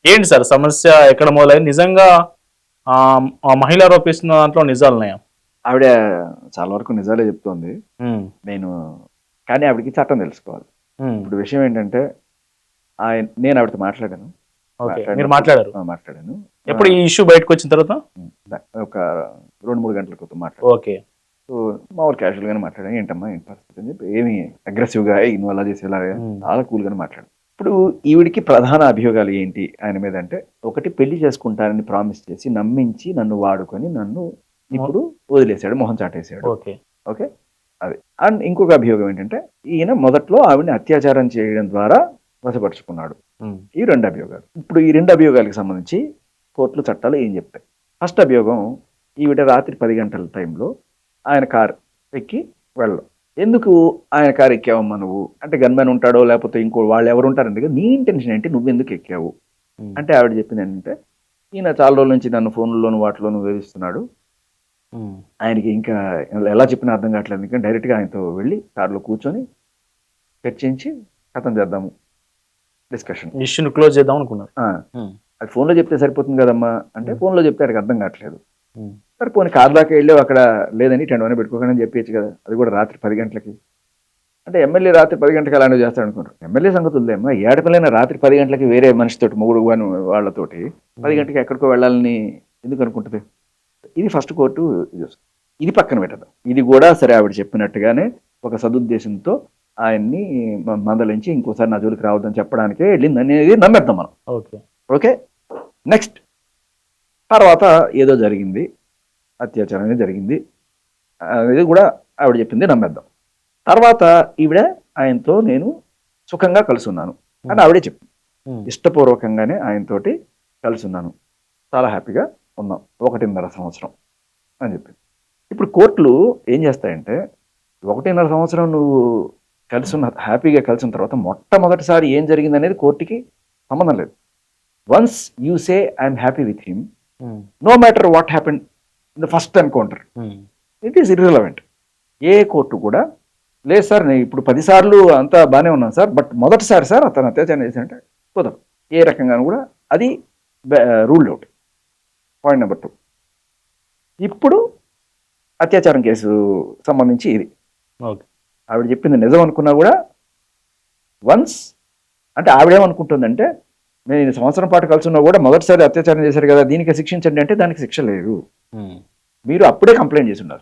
ఏంటి సార్ సమస్య ఎక్కడ మొదలైంది? నిజంగా ఆ మహిళ ఆరోపిస్తున్న దాంట్లో నిజాలున్నాయా? ఆవిడ చాలా వరకు నిజాలే చెప్తోంది. హ్మ్. నేను కానీ ఆవిడకి చట్టం తెలుసుకోవాలి. హ్మ్. ఇప్పుడు విషయం ఏంటంటే, నేను ఆవిడతో మాట్లాడాను. ఓకే. మీరు మాట్లాడినప్పుడు మాట్లాడారు. మాట్లాడాను. ఎప్పుడు ఈ ఇష్యూ బయటకొచ్చిన తర్వాత? హ్మ్. ఒక 2, 3 గంటల క్రితం మాట్లాడాను. ఓకే. సో, మామూలు క్యాజువల్‌గానే మాట్లాడాను. ఏంటమ్మా ఏంటి పరిస్థితి అని చెప్పి ఏమి అగ్రెసివ్‌గా నువ్వు అలా చేసి ఇలాగా హ్మ్. చాలా కూల్‌గానే మాట్లాడాను. ఇప్పుడు ఈవిడికి ప్రధాన అభియోగాలు ఏంటి ఆయన మీద అంటే, ఒకటి పెళ్లి చేసుకుంటానని ప్రామిస్ చేసి, నమ్మించి, నన్ను వాడుకొని, నన్ను మొ ఇప్పుడు వదిలేసాడు. మొహం చాటేసాడు. ఓకే. ఓకే. అది. అండ్ ఇంకొక అభియోగం ఏంటంటే, ఈయన మొదట్లో ఆవిడని అత్యాచారం చేయడం ద్వారా వశపరుచుకున్నాడు. హ్మ్. ఈ 2 అభియోగాలు. ఇప్పుడు ఈ 2 అభియోగాలకు సంబంధించి కోర్టులు, చట్టాలు ఏం చెప్తాయి? ఫస్ట్ అభియోగం ఈవిడ రాత్రి 10 గంటల టైంలో ఆయన కారు ఎక్కి వెళ్ళడం. ఎందుకు ఆయన కారు ఎక్కావమ్మా నువ్వు? అంటే గన్‌మ్యాన్ ఉంటాడో లేకపోతే ఇంకో వాళ్ళెవరు ఉంటారండి కదా! నీ ఇంటెన్షన్ ఏంటి? నువ్వెందుకు ఎక్కావు? హ్మ్. అంటే ఆవిడ చెప్పిందేంటంటే, ఈయన చాలా రోజుల నుంచి నన్ను ఫోన్‌లోను వాటిలోను వేధిస్తున్నాడు. హ్మ్. ఆయనకి ఇంకా ఎలా చెప్పినా అర్థం కావట్లేదు. అందుకని డైరెక్ట్‌గా ఆయనతో వెళ్ళి కార్‌లో కూర్చొని చర్చించి ఖతం చేద్దాము డిస్కషన్. ఇష్యూని క్లోజ్ చేద్దాం అనుకున్నారు. ఆ! హ్మ్. అది ఫోన్‌లో చెప్తే సరిపోతుంది కదమ్మా! అంటే హ్మ్. ఫోన్‌లో చెప్తే ఆడికి అర్థం కావట్లేదు. హ్మ్. సరే పోనీ కారు దాకా ఎళ్ళావు అక్కడ లేదని టెండోనే పెట్టుకోకండి అని చెప్పేయచ్చు కదా! అది కూడా రాత్రి 10 గంటలకి. అంటే ఎమ్మెల్యే రాత్రి 10 గంటలకి అలాంటివి చేస్తాడనుకుంటారు. ఎమ్మెల్యే సంగతి వదిలేయమ్మా. ఏ ఆడపిల్లైనా రాత్రి 10 గంటలకి వేరే మనిషితోటి మొగుడు గాని వాళ్ళతోటి 10 హ్మ్. గంటలకి ఎక్కడికో వెళ్ళాలని ఎందుకు అనుకుంటది? ఇది ఫస్ట్ కోర్టు చూస్తుంది. ఇది పక్కన పెట్టేద్దాం. ఇది కూడా సరే ఆవిడ చెప్పినట్టుగానే ఒక సదుద్దేశంతో ఆయన్ని మందలించి ఇంకోసారి నా జోలికి రావద్దని చెప్పడానికే వెళ్ళిందనేది నమ్మేద్దాం మనం. ఓకే. ఓకే. నెక్స్ట్ తర్వాత ఏదో జరిగింది. అత్యాచారం అనేది జరిగింది. ఇది కూడా ఆవిడ చెప్పింది నమ్మేద్దాం. తర్వాత ఈవిడ ఆయనతో నేను సుఖంగా కలిసున్నాను అని హ్మ్. ఆవిడే చెప్పింది. హ్మ్. ఇష్టపూర్వకంగానే ఆయనతోటి కలిసున్నాను. చాలా హ్యాపీగా ఉన్నాం. 1.5 సంవత్సరం అని చెప్పింది. ఇప్పుడు కోర్టులు ఏం చేస్తాయంటే 1.5 సంవత్సరం నువ్వు కలిసున్న హ్యాపీగా కలిసిన తర్వాత మొట్టమొదటిసారి ఏం జరిగిందనేది కోర్ట్‌కి సంబంధం లేదు. Once you say I am happy with him hmm. No matter what happened in the first encounter hmm. It is irrelevant. ఏ కోర్టు కూడా లేదు సార్ నేను ఇప్పుడు 10 సార్లు అంతా బానే ఉన్నాను సార్. బట్ మొదటిసారి సార్ అతను అత్యాచారం చేశాడంటే కుదరదు. ఏ రకంగాను కూడా అది రూల్డ్ ఔట్. Point number 2. ఇప్పుడు అత్యాచారం కేసు సంబంధించి ఇది. ఓకే. ఆవిడ చెప్పింది నిజం అనుకున్నా కూడా వన్స్ అంటే ఆవిడేమనుకుంటుందంటే నేను ఈ సంవత్సరం పాటు కలిసున్నా కూడా మొదటిసారి అత్యాచారం చేశారు కదా! దీనికి శిక్షించండి అంటే దానికి శిక్ష లేదు. హ్మ్. మీరు అప్పుడే కంప్లెయింట్ చేసి ఉండాల్సింది.